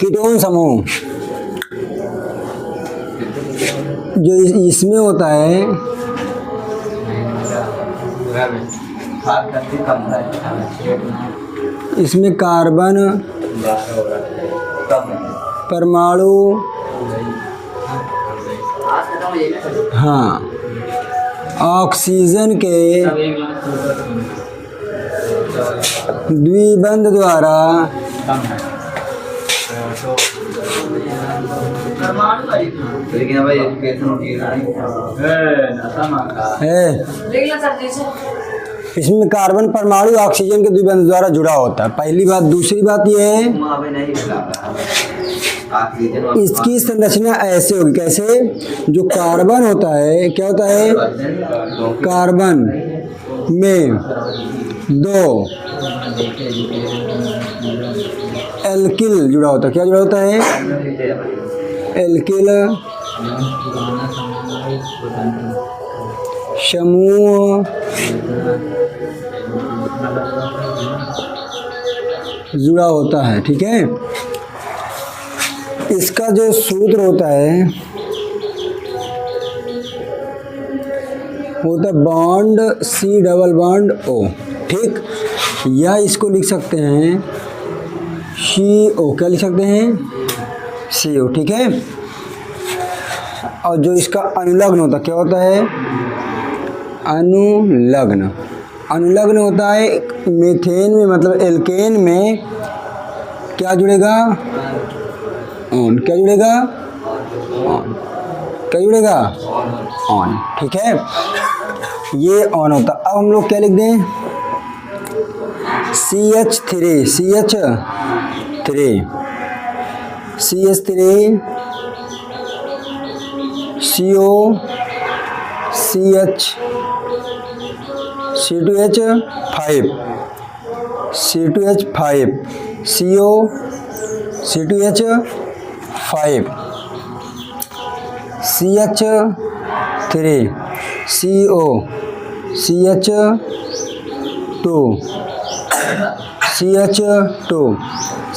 Ketone समूह जो इसमें होता है, इसमें कार्बन परमाणु, हाँ, ऑक्सीजन के द्विबंध द्वारा इसमें कार्बन परमाणु ऑक्सीजन के द्विबंध द्वारा जुड़ा होता है। पहली बात। दूसरी बात यह है इसकी संरचना ऐसे होगी, कैसे? जो कार्बन होता है, क्या होता है? कार्बन में दो एल्किल जुड़ा होता है। क्या जुड़ा होता है? एल्किल समूह जुड़ा होता है। ठीक है। इसका जो सूत्र होता है bond C double bond O। ठीक। या इसको लिख सकते हैं CO। क्या लिख सकते हैं? CO। ठीक है। और जो इसका अनुलग्न होता है, क्या होता है? अनुलग्न। अनुलग्न होता है मीथेन में, मतलब एल्केन में क्या जुड़ेगा? ऑन। क्या जुड़ेगा? ऑन। क्या जुड़ेगा? ऑन। ठीक है। ये ऑन होता। अब हम लोग क्या लिख दें? CH3 CO CH C2H5 CO C2H5 CH3 CO CH2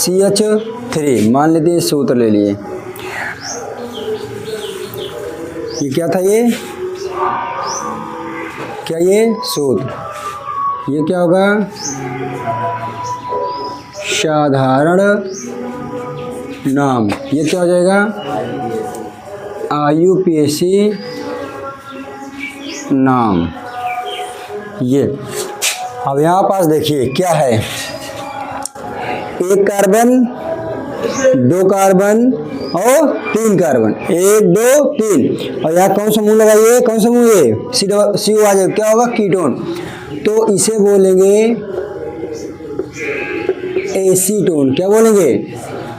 CH3 मान लेते हैं। सूत्र ले लिए। ये क्या था? ये क्या? ये सूत्र। ये क्या होगा? साधारण नाम। ये क्या हो जाएगा? IUPAC नाम। ये अब यहाँ पास देखिए क्या है। एक कार्बन, दो कार्बन और तीन कार्बन। 1 2 3। और यहाँ कौन सा समूह लगाइए? कौन सा समूह? ये CO आ जाएगा। क्या होगा? कीटोन। तो इसे बोलेंगे एसीटोन। क्या बोलेंगे?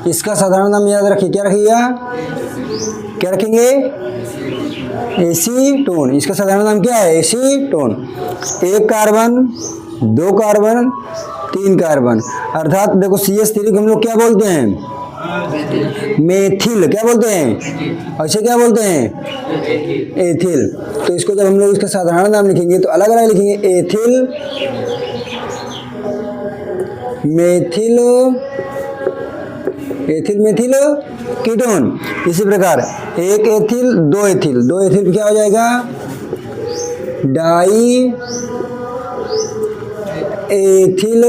इसका साधारण नाम याद रखिए। क्या रखिएगा? क्या रखेंगे? एसीटोन। इसका साधारण नाम क्या है? एसीटोन। एक कार्बन, दो कार्बन, तीन कार्बन। अर्थात देखो CH3 को हम लोग क्या बोलते हैं? मेथिल। क्या बोलते हैं? और इसे क्या बोलते हैं? एथिल। तो इसको जब हम लोग इसका साधारण नाम लिखेंगे तो अलग अलग लिखेंगे। Ethyl, methyl, methyl ketone. इसी प्रकार एक एथिल, दो एथिल, दो एथिल क्या हो जाएगा? Die ethyl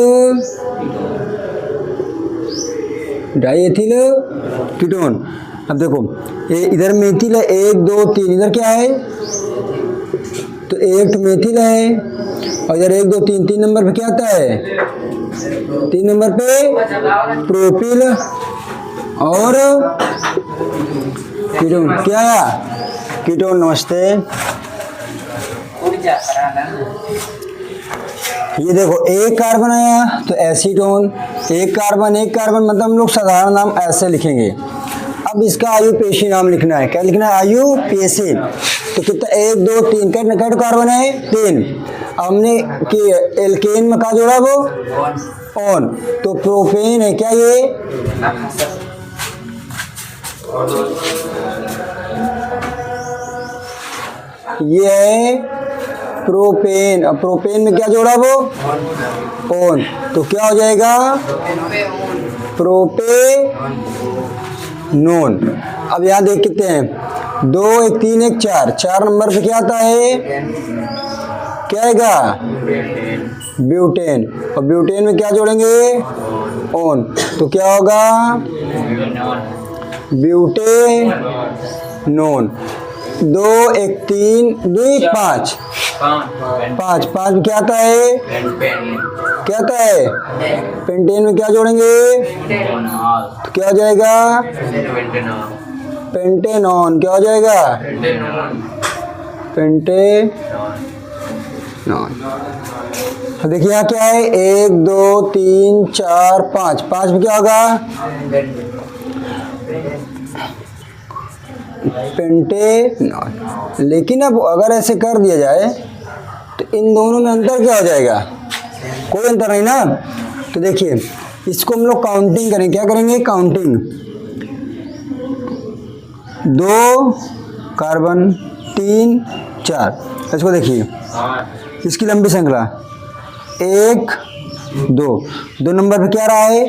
ketone. अब देखो इधर मेथिल है 1 2 3। इधर क्या है? तो एक मेथिल है। और इधर 1 2 3 3 नंबर पे क्या आता है? 3 नंबर पे प्रोपिल और कीटोन। क्या आया? कीटोन। नमस्ते। ये देखो एक कार्बन आया तो एसीटोन। एक कार्बन मतलब हम लोग साधारण नाम ऐसे लिखेंगे। अब इसका IUPAC नाम लिखना है। क्या लिखना है? IUPAC। तो कितना? 1 2 3 कैट कार्बन है? 3। हमने कि एल्केन में कहा जोड़ा वो? ऑन। तो प्रोपेन है। क्या ये है प्रोपेन। अब प्रोपेन में क्या जोड़ा वो? ऑन। तो क्या हो जाएगा? प्रोपेनोन। अब यहाँ देख कितने हैं, 2 1 3 1 4, 4 नंबर पे क्या आता है, क्या आएगा, ब्यूटेन। और ब्यूटेन में क्या जोड़ेंगे, ओन, तो क्या होगा, ब्यूटेनोन। 2 1 3 2 5, 5 में क्या आता है, क्या आता है, पेंटेन में क्या जोड़ेंगे, तो क्या हो जाएगा, पेंटेनॉन। क्या हो जाएगा, पेंटेनॉन। तो देखिए यहाँ क्या है, 1 2 3 4 5, 5 में क्या होगा, पेंटेनॉन। लेकिन अब अगर ऐसे कर दिया जाए तो इन दोनों में अंतर क्या हो जाएगा, कोई अंतर नहीं ना। तो देखिए इसको हम लोग काउंटिंग करें, क्या करेंगे, काउंटिंग। 2 कार्बन 3 4, इसको देखिए, इसकी लंबी श्रृंखला 1 2, 2 नंबर पे क्या रहा है,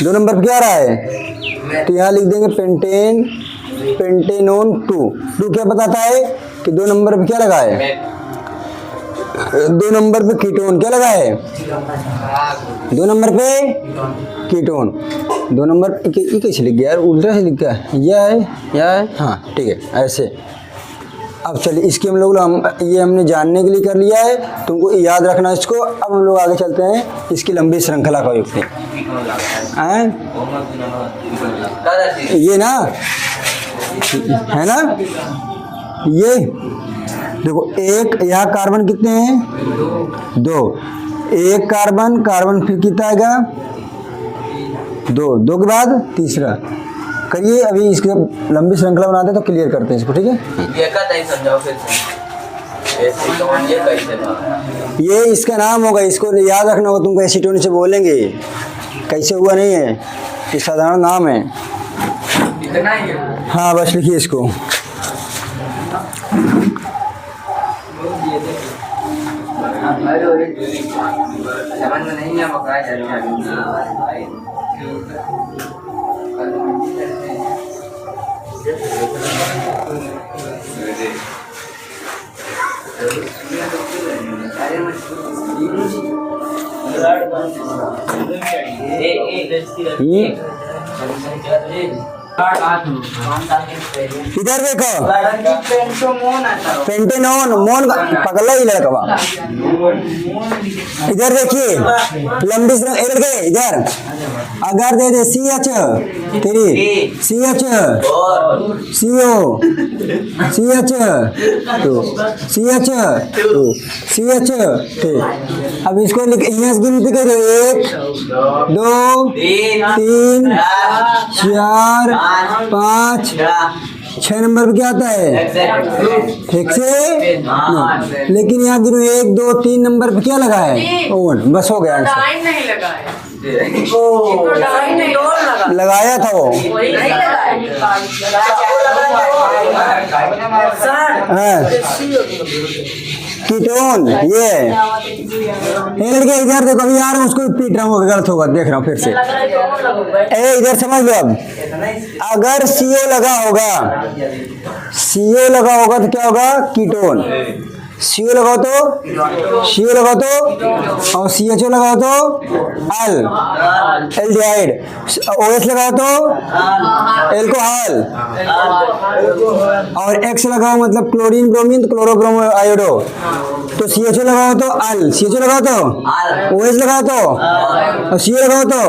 2 नंबर पे क्या रहा है, तो यहाँ लिख देंगे पेंटेन, पेंटेनोन 2। क्या बताता है कि 2 नंबर पे क्या लगा है, 2 नंबर पे कीटोन क्या लगा है, 2 नंबर पे कीटोन। 2 नंबर ये कैसे लिख गया यार, उल्टा से लिख गया, यह है, हाँ ठीक है ऐसे। अब चलिए इसकी हम लोग ये हमने जानने के लिए कर लिया है, तुमको याद रखना इसको। अब हम लोग आगे चलते हैं इसकी लंबी श्रृंखला का युक्त ये ना, है ना, ये देखो, एक यहाँ कार्बन कितने हैं, 2, 1 कार्बन, कार्बन फिर कितना आएगा, 2 के बाद तीसरा। करिए अभी इसकी जब लंबी श्रृंखला बनाते हैं तो क्लियर करते हैं इसको, ठीक है। ये इसका नाम होगा, इसको याद रखना होगा तुमको, एसीटोन से बोलेंगे, कैसे हुआ नहीं है, ये साधारण नाम है। हाँ बस लिखिए इसको। इधर देखो, पेंटेनोन, मोन पकड़ ही लड़का। इधर देखिए लंबी श्रृंखला, इधर अगर दे दे CH तेरी, CH CO CH तो CH तो CH, ठीक। अब इसको गिनती करो, 1 2 3 4 5 6 नंबर पे क्या आता है, ठीक से। लेकिन यहाँ गिनो 1 2 3 नंबर पे क्या लगा है, ओन। बस हो गया आंसर, लगाया था वो, कीटोन। ये लड़के इधर देखो, अभी यार उसको पीट रहा हूँ, गलत होगा, देख रहा हूँ फिर से। इधर समझ लो, अब अगर CO लगा होगा, CO लगा होगा तो क्या होगा, कीटोन। CO लगाओ तो CO लगाओ तो, और CHO लगाओ तो एल्डिहाइड। OH लगाओ तो एल्कोहल, और X लगाओ मतलब क्लोरीन ब्रोमीन, तो क्लोरोब्रोमो आयोडो। तो CHO लगाओ तो CHO लगाओ तो OH लगाओ तो, और CO लगाओ तो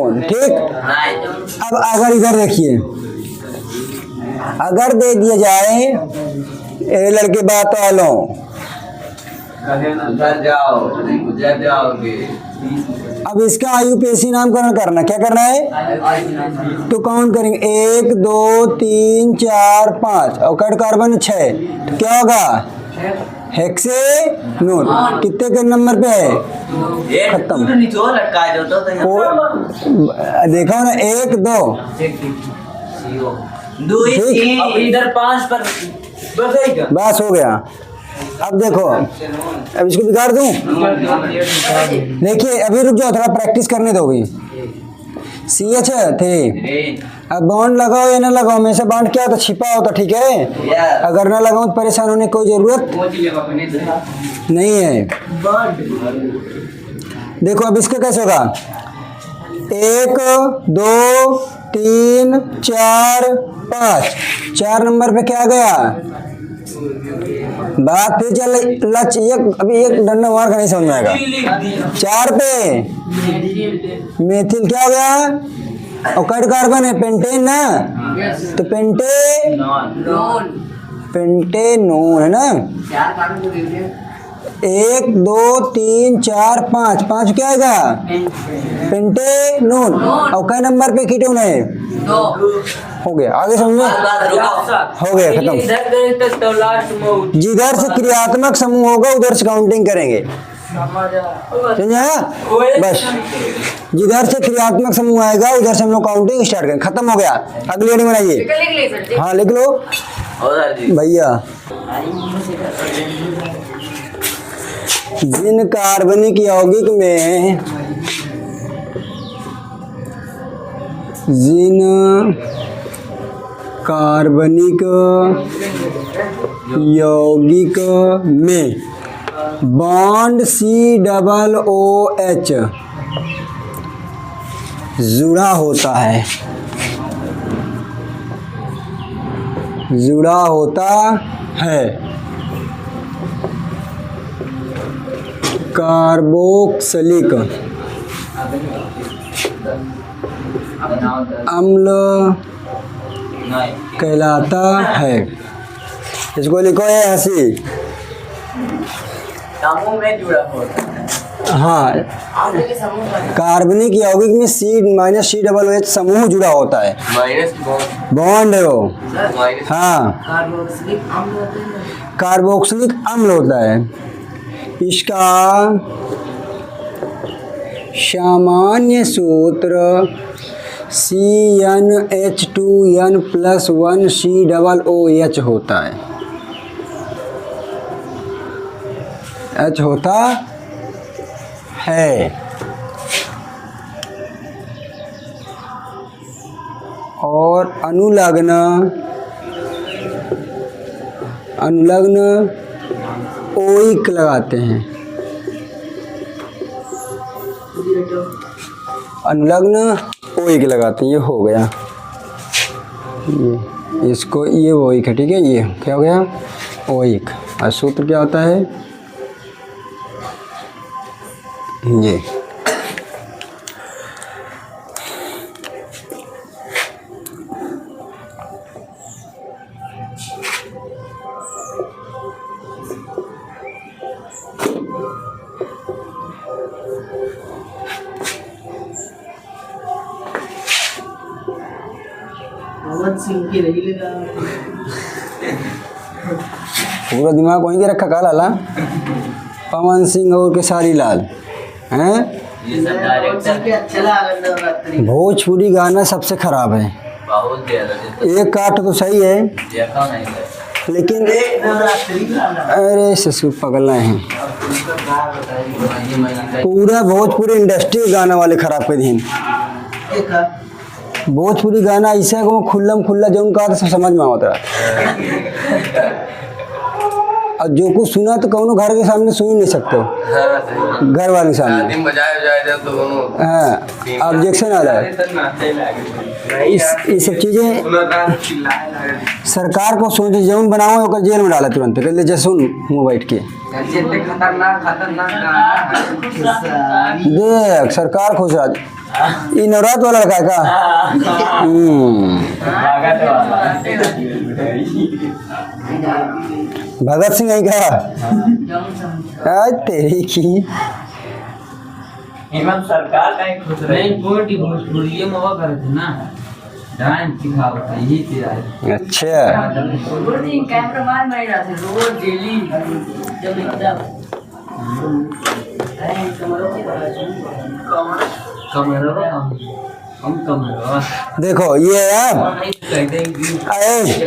ओन, ठीक। अब अगर इधर देखिए, अगर दे दिया जाए, ए लड़के बात वालों, अब इसका IUPAC नामकरण करना, क्या करना है, तो काउंट करेंगे 1 2 3 4 5, और कट कार्बन 6, तो क्या होगा, हेक्सेनोन। कितने के नंबर पे है, खत्म। देखो ना, 1 2 इधर 5 पर बस हो गया। अब देखो, अब इसको बिगाड़ दूं। देखिए अभी रुक जाओ, थोड़ा प्रैक्टिस करने दोगी। CH थे, अब बॉन्ड लगाओ या ना लगाओ, में से बॉन्ड क्या होता, छिपा होता, ठीक है। अगर ना लगाऊं तो परेशान होने की कोई जरूरत नहीं है। देखो अब इसका कैसे होगा, 1 2 3 4 5, 4 नंबर पे क्या गया, बात फिर चल लच, अभी एक डंडा मार का नहीं समझ में आएगा। 4 पे मेथिल क्या हो गया, और कट कार्बन है, पेंटेन ना, तो पेंटेनोन है ना। 1 2 3 4 5, 5 क्या आएगा, पेंटेनोन। और कई नंबर पे कीटोन है, 2। हो गया, आगे समझो, हो गया, खत्म। जिधर से क्रियात्मक समूह होगा उधर से काउंटिंग करेंगे, समझा। बस जिधर से क्रियात्मक समूह आएगा उधर से हम लोग काउंटिंग स्टार्ट करेंगे, खत्म हो गया। अगली हेडिंग बनाइए। हाँ लिख लो भैया। जिन कार्बनिक यौगिक में, जिन कार्बनिक यौगिक में बॉन्ड COOH जुड़ा होता है, जुड़ा होता है, कार्बोक्सिलिक अम्ल कहलाता है। इसको लिखो ये ऐसी, समूह में जुड़ा होता है। हाँ, कार्बनिक यौगिक में C-COOH समूह जुड़ा होता है, बॉन्ड है वो। हाँ, कार्बोक्सिलिक अम्ल होता है। इसका सामान्य सूत्र CnH2n+1COOH होता है, H होता है। और अनुलग्न ओइक लगाते हैं, अनुलग्न ओइक लगाते हैं। ये हो गया, ये इसको, ये ओइक है, ठीक है। ये क्या हो गया, ओइक। और सूत्र क्या होता है, ये पूरा दिमाग वहीं के रखा का लाला, पवन सिंह और केसारी लाल हैं। भोजपुरी गाना सबसे खराब है, एक काट तो सही है लेकिन अरे ससुर पगला है। पूरा भोजपुरी इंडस्ट्री गाना वाले खराब कर दिन। भोजपुरी गाना ऐसा को खुल्लम खुल्ला जो उनका तो समझ में आता है, और जो कुछ सुना तो कौनो घर के सामने सुन ही नहीं सकते हो, घर वाले के सामने। हाँ, ऑब्जेक्शन आ जाए। ये सब चीज़ें सरकार को सोचे, जौन बनाओ ओकर जेल में डाला तुरंत, कहते जैसे सुन मुँह बैठ के देख सरकार खुश आज। ये नवरात वाला लड़का है का? भगत सिंह है क्या? आज तेरी की हेमंत सरकार का एक खुश रहे भोजपुरी में हुआ करे थे ना, डांस सिखावत है यही तेरा। अच्छा, कैमरामैन बन रहा थे रोज डेली जब देखो ये है,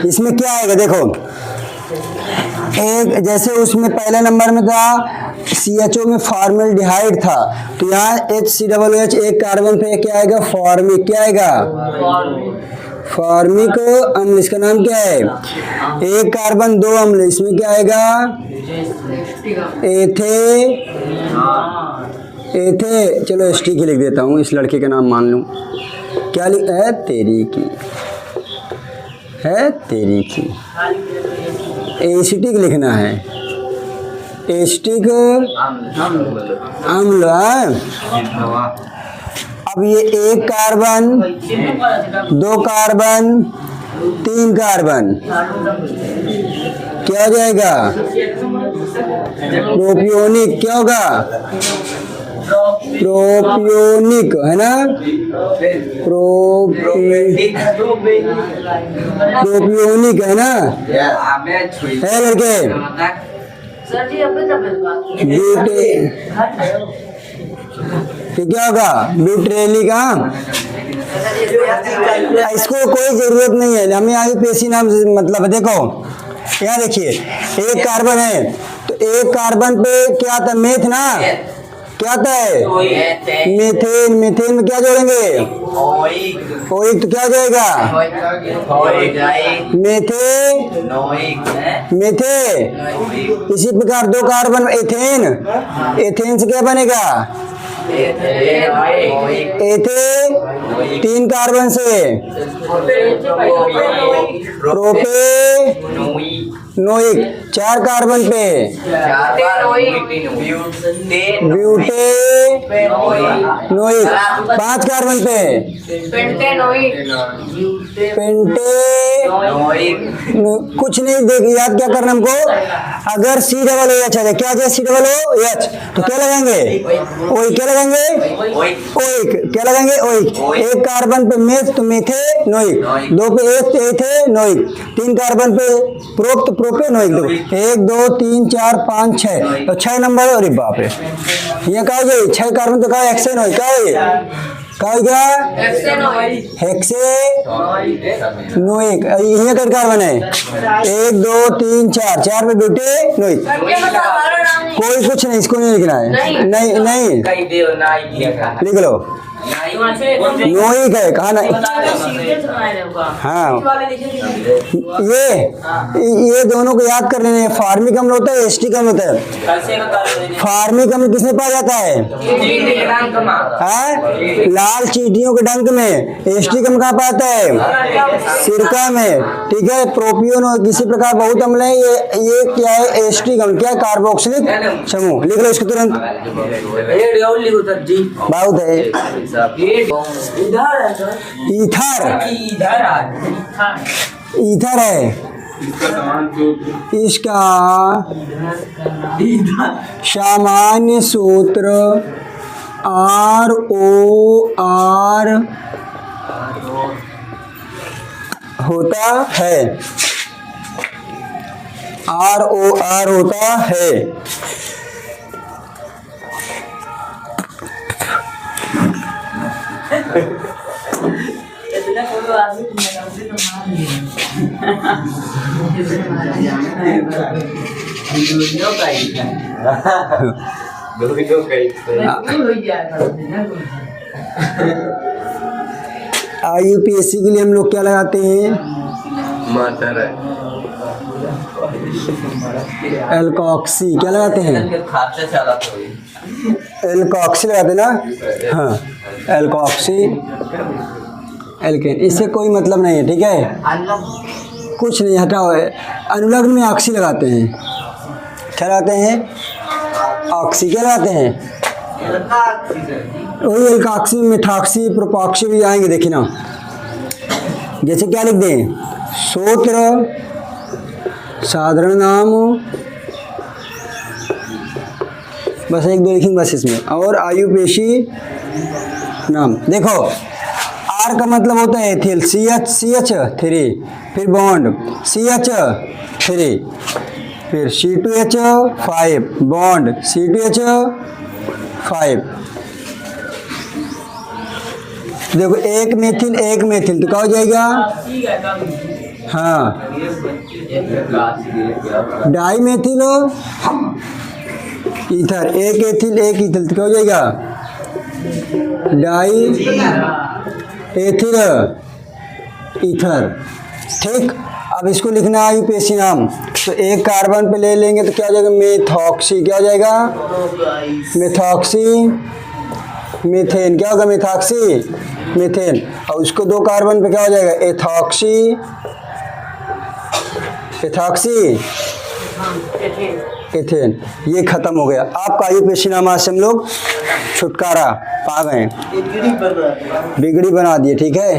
इसमें क्या आएगा देखो, एक जैसे उसमें पहले नंबर में था CHO में फॉर्मल्डिहाइड था, तो यहाँ HCOOH एक कार्बन पे क्या आएगा, फॉर्मिक, क्या आएगा, फॉर्मिक अम्ल। इसका नाम क्या है, एक कार्बन दो अम्ल, इसमें क्या आएगा, एथे। चलो एस्टिक ही लिख देता हूँ, इस लड़के का नाम मान लूँ, क्या लिख है, तेरी की है, तेरी की। एसिटिक लिखना है, एसिटिक अम्ल है। अब ये एक कार्बन, दो कार्बन, तीन कार्बन, क्या हो जाएगा, प्रोपियोनिक। क्या होगा, प्रोपियोनिक, है ना, प्रोपियोनिक है ना, है लड़के। तो क्या होगा, ब्यूट्रेलिक। इसको कोई जरूरत नहीं है, हमें आगे पेशी नाम से मतलब है। देखो यहाँ देखिए, एक कार्बन है तो एक कार्बन पे क्या था, मेथ ना, क्या था है, मीथेन। मीथेन में क्या जोड़ेंगे, ओइक, तो क्या हो जाएगा, मेथे। इसी प्रकार दो कार्बन एथेन, एथेन से क्या बनेगा, एथे। तीन कार्बन से प्रोपेनोइक, चार कार्बन पे ब्यूटेनोइक, पांच कार्बन पे कुछ नहीं, देख याद क्या करना हमको, अगर COOH है, क्या है, COOH, तो क्या लगाएंगे, ओइक, क्या लगाएंगे, ओइक, क्या लगाएंगे, ओइक। एक कार्बन पे मेथ तो मेथेनोइक, दो पे एथेनोइक, तीन कार्बन पे प्रोप तो प्रोपेनोइक। दो, एक, दो, तीन, चार, पाँच, छह, तो 6 नंबर। अरे बाप रे, ये क्या हो गई, 6 कार्बन तो कहा हेक्सेनोइक, क्या है, क्या हो गया, हेक्सेनोइक। ये कर कार्बन है, 1 2 3 4, 4 पे ब्यूटेनोइक। कोई कुछ नहीं, इसको नहीं लिखना है, नहीं नहीं लिख लो, नोइक है, कहा नहीं। हाँ, ये दोनों को याद कर लेने, फार्मिक अम्ल होता है, एस्टिक अम्ल होता है। फार्मिक अम्ल किसमें पाया जाता है, लाल चींटियों के डंक में। एस्टिक अम्ल कहाँ पाया जाता है, सिरका में, ठीक है। प्रोपियोन किसी प्रकार बहुत अम्ल है, ये क्या है, एस्टिक अम्ल, क्या है, कार्बोक्सिलिक समूह। लिख लो इसको तुरंत, बहुत है। ईथर, ईथर है, इसका सामान्य सूत्र ROR होता है, ROR होता है। IUPAC के लिए हम लोग क्या लगाते हैं, एल्कॉक्सी, क्या लगाते हैं, एल्कॉक्सी लगाते हैं ना, हाँ, एल्कॉक्सी एल्केन। इससे कोई मतलब नहीं है, ठीक है, कुछ नहीं, हटाओ। अनुलग्न में ऑक्सी लगाते हैं, क्या लगाते हैं, ऑक्सी, क्या लगाते हैं, वही एल्कॉक्सी, मिथॉक्सी, प्रोपॉक्सी भी आएंगे, देखिए ना। जैसे क्या लिख दें, सूत्र, साधारण नाम, बस एक दो लिखेंगे बस इसमें, और आयुपेशी नाम। देखो आर का मतलब होता है एथिल, CH3, फिर बॉन्ड CH3, फिर C2H5 बॉन्ड C2H5। देखो एक मेथिल तो क्या हो जाएगा, हाँ, डाई मेथिलो ईथर, एक एथिल एक ईथल, तो क्या हो जाएगा? Die ethyl ether. ठीक, अब इसको लिखना है आईयूपीएसी नाम। तो एक कार्बन पे ले लेंगे तो क्या हो जाएगा? मेथॉक्सी। क्या हो जाएगा? Methoxy methane. क्या होगा? Methoxy methane. और उसको दो कार्बन पे क्या हो जाएगा? Ethoxy, ethoxy ethane. ये खत्म हो गया। आपका आईयूपीएसी नाम से हम लोग छुटकारा पा गए, बिगड़ी बना दिए। ठीक है,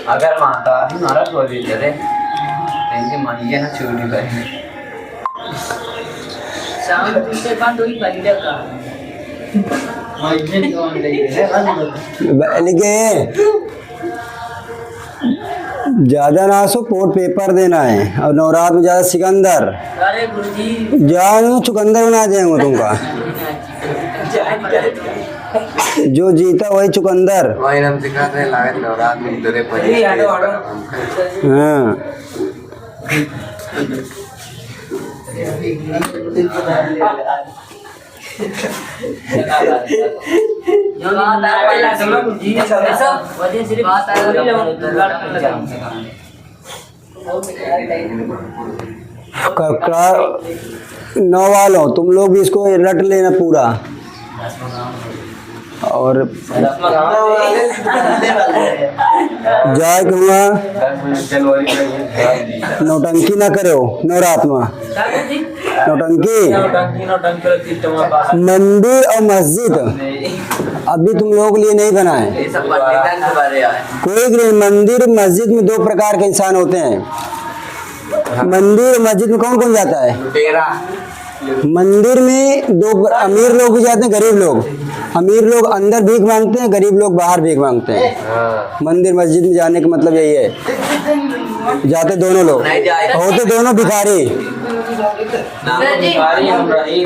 अगर माता हमारा प्रोजेक्ट है तो मानिए ना छोटी बहन शाम से बात हुई पहले का लिखे ज्यादा ना सो पोर्ट पेपर देना है। और नवरात में ज्यादा सिकंदर, अरे गुरुजी जाओ चुकंदर बना देंगे तुमका। जो जीता वही चुकंदर। वही हम सिखाते हैं लागत नवरात में इधर हाँ, नौ वालों तुम लोग भी इसको रट लेना पूरा। और जाए कहूँगा नौटंकी ना करो नवरात में। नौटंकी मंदिर और मस्जिद अभी तुम लोगों के लिए नहीं बनाए। कोई मंदिर मस्जिद में दो प्रकार के इंसान होते हैं। मंदिर मस्जिद में कौन कौन जाता है? मंदिर में दो अमीर लोग भी जाते हैं, गरीब लोग। अमीर लोग अंदर भीख मांगते हैं, गरीब लोग बाहर भीख मांगते हैं। मंदिर मस्जिद में जाने का मतलब यही है, जाते दोनों लोग, होते दोनों भिखारी। भिखारी हम रही